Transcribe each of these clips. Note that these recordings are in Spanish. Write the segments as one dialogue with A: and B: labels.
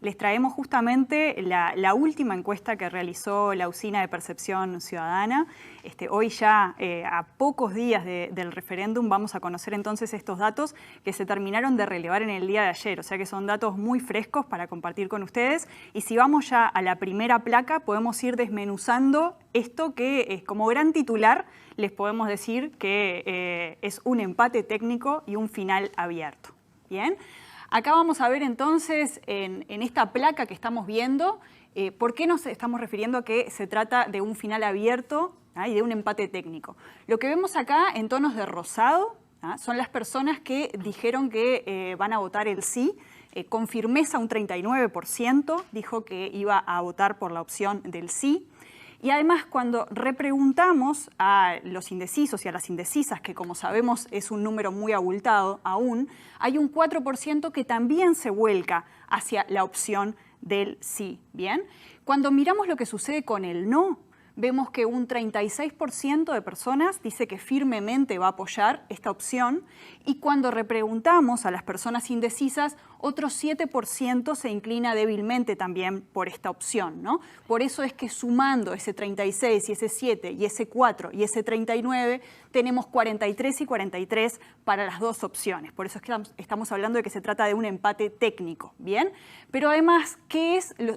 A: les traemos justamente la última encuesta que realizó la Usina de Percepción Ciudadana. Hoy ya, a pocos días del referéndum, vamos a conocer entonces estos datos que se terminaron de relevar en el día de ayer, o sea que son datos muy frescos para compartir con ustedes. Y si vamos ya a la primera placa, podemos ir desmenuzando esto que, como gran titular, les podemos decir que es un empate técnico y un final abierto. ¿Bien? Acá vamos a ver entonces en esta placa que estamos viendo por qué nos estamos refiriendo a que se trata de un final abierto y de un empate técnico. Lo que vemos acá en tonos de rosado son las personas que dijeron que van a votar el sí. Con firmeza un 39% dijo que iba a votar por la opción del sí. Y además, cuando repreguntamos a los indecisos y a las indecisas, que como sabemos es un número muy abultado aún, hay un 4% que también se vuelca hacia la opción del sí. ¿Bien? Cuando miramos lo que sucede con el no, vemos que un 36% de personas dice que firmemente va a apoyar esta opción, y cuando repreguntamos a las personas indecisas, otro 7% se inclina débilmente también por esta opción, ¿no? Por eso es que sumando ese 36 y ese 7 y ese 4 y ese 39, tenemos 43 y 43 para las dos opciones. Por eso es que estamos hablando de que se trata de un empate técnico, ¿bien? Pero además,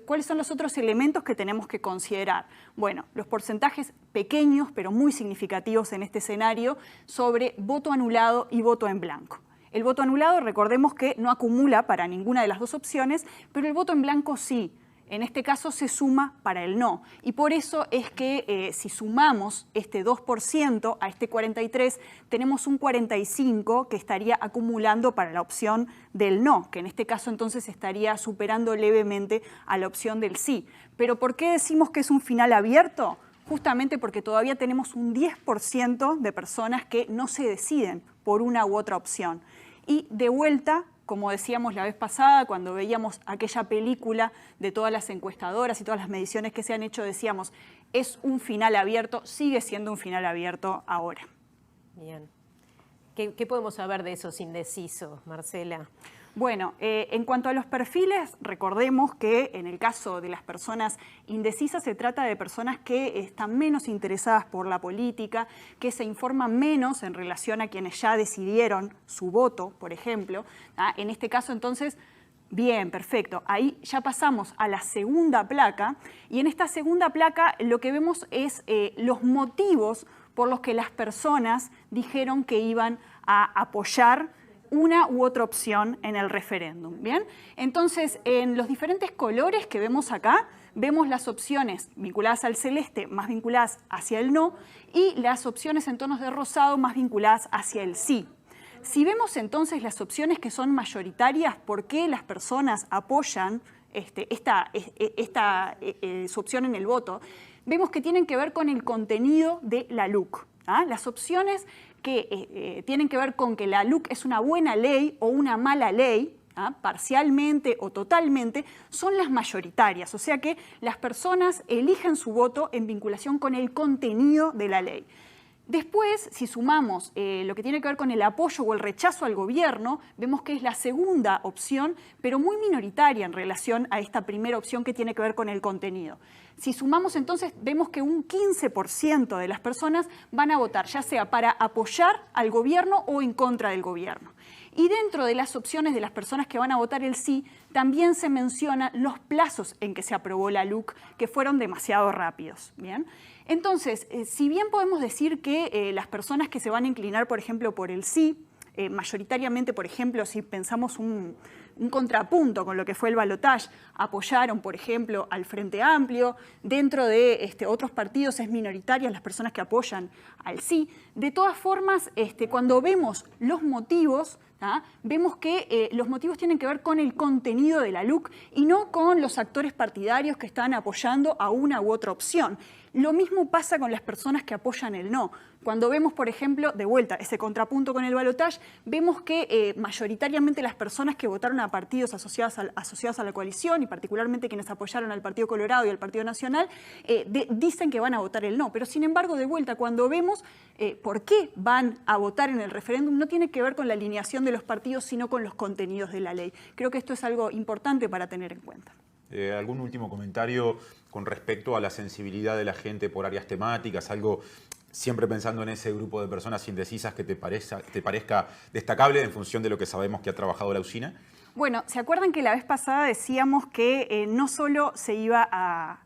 A: ¿cuáles son los otros elementos que tenemos que considerar? Bueno, los porcentajes pequeños pero muy significativos en este escenario sobre voto anulado y voto en blanco. El voto anulado, recordemos que no acumula para ninguna de las dos opciones, pero el voto en blanco sí. En este caso se suma para el no. Y por eso es que si sumamos este 2% a este 43%, tenemos un 45% que estaría acumulando para la opción del no, que en este caso entonces estaría superando levemente a la opción del sí. ¿Pero por qué decimos que es un final abierto? Justamente porque todavía tenemos un 10% de personas que no se deciden por una u otra opción. Y de vuelta, como decíamos la vez pasada, cuando veíamos aquella película de todas las encuestadoras y todas las mediciones que se han hecho, decíamos, es un final abierto, sigue siendo un final abierto ahora.
B: Bien. ¿Qué podemos saber de esos indecisos, Marcela?
A: Bueno, en cuanto a los perfiles, recordemos que en el caso de las personas indecisas se trata de personas que están menos interesadas por la política, que se informan menos en relación a quienes ya decidieron su voto, por ejemplo. En este caso, entonces, bien, perfecto. Ahí ya pasamos a la segunda placa, y en esta segunda placa lo que vemos es los motivos por los que las personas dijeron que iban a apoyar una u otra opción en el referéndum. ¿Bien? Entonces, en los diferentes colores que vemos acá, vemos las opciones vinculadas al celeste más vinculadas hacia el no, y las opciones en tonos de rosado más vinculadas hacia el sí. Si vemos entonces las opciones que son mayoritarias, ¿por qué las personas apoyan su opción en el voto? Vemos que tienen que ver con el contenido de la LUC. Las opciones que tienen que ver con que la LUC es una buena ley o una mala ley, parcialmente o totalmente, son las mayoritarias. O sea que las personas eligen su voto en vinculación con el contenido de la ley. Después, si sumamos lo que tiene que ver con el apoyo o el rechazo al gobierno, vemos que es la segunda opción, pero muy minoritaria en relación a esta primera opción que tiene que ver con el contenido. Si sumamos entonces, vemos que un 15% de las personas van a votar, ya sea para apoyar al gobierno o en contra del gobierno. Y dentro de las opciones de las personas que van a votar el sí, también se mencionan los plazos en que se aprobó la LUC, que fueron demasiado rápidos. ¿Bien? Entonces, si bien podemos decir que las personas que se van a inclinar, por ejemplo, por el sí, mayoritariamente, por ejemplo, si pensamos un contrapunto con lo que fue el balotaje, apoyaron, por ejemplo, al Frente Amplio. Dentro de otros partidos es minoritaria las personas que apoyan al sí. De todas formas, cuando vemos los motivos, vemos que los motivos tienen que ver con el contenido de la LUC y no con los actores partidarios que están apoyando a una u otra opción. Lo mismo pasa con las personas que apoyan el no. Cuando vemos, por ejemplo, de vuelta, ese contrapunto con el balotaje, vemos que mayoritariamente las personas que votaron a partidos asociados a la coalición, y particularmente quienes apoyaron al Partido Colorado y al Partido Nacional, dicen que van a votar el no. Pero sin embargo, de vuelta, cuando vemos por qué van a votar en el referéndum, no tiene que ver con la alineación de los partidos, sino con los contenidos de la ley. Creo que esto es algo importante para tener en cuenta.
C: ¿Algún último comentario con respecto a la sensibilidad de la gente por áreas temáticas? Algo, siempre pensando en ese grupo de personas indecisas que te parezca destacable en función de lo que sabemos que ha trabajado la usina.
A: Bueno, ¿se acuerdan que la vez pasada decíamos que no solo se iba a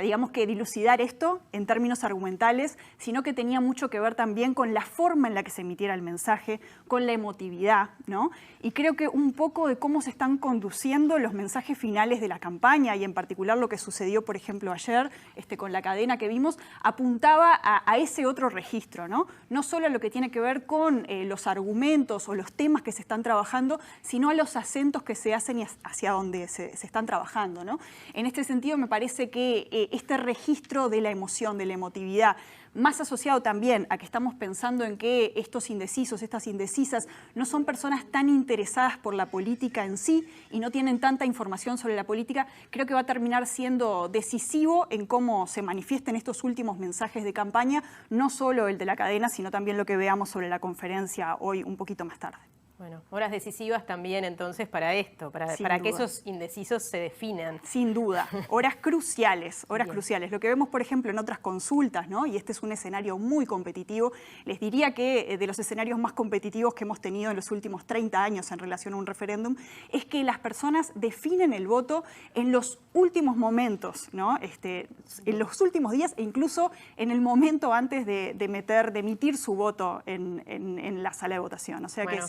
A: digamos que dilucidar esto en términos argumentales, sino que tenía mucho que ver también con la forma en la que se emitiera el mensaje, con la emotividad, ¿no? Y creo que un poco de cómo se están conduciendo los mensajes finales de la campaña, y en particular lo que sucedió, por ejemplo, ayer con la cadena que vimos, apuntaba a ese otro registro, ¿no? No solo a lo que tiene que ver con los argumentos o los temas que se están trabajando, sino a los acentos que se hacen y hacia dónde se están trabajando, ¿no? En este sentido, me parece que este registro de la emoción, de la emotividad, más asociado también a que estamos pensando en que estos indecisos, estas indecisas, no son personas tan interesadas por la política en sí y no tienen tanta información sobre la política, creo que va a terminar siendo decisivo en cómo se manifiesten estos últimos mensajes de campaña, no solo el de la cadena, sino también lo que veamos sobre la conferencia hoy un poquito más tarde.
B: Bueno, horas decisivas también entonces para esto, para que esos indecisos se definan.
A: Sin duda, horas cruciales, horas cruciales. Lo que vemos, por ejemplo, en otras consultas, ¿no? Y este es un escenario muy competitivo, les diría que de los escenarios más competitivos que hemos tenido en los últimos 30 años en relación a un referéndum, es que las personas definen el voto en los últimos momentos, ¿no? En los últimos días e incluso en el momento antes de emitir su voto en la sala de votación. O sea que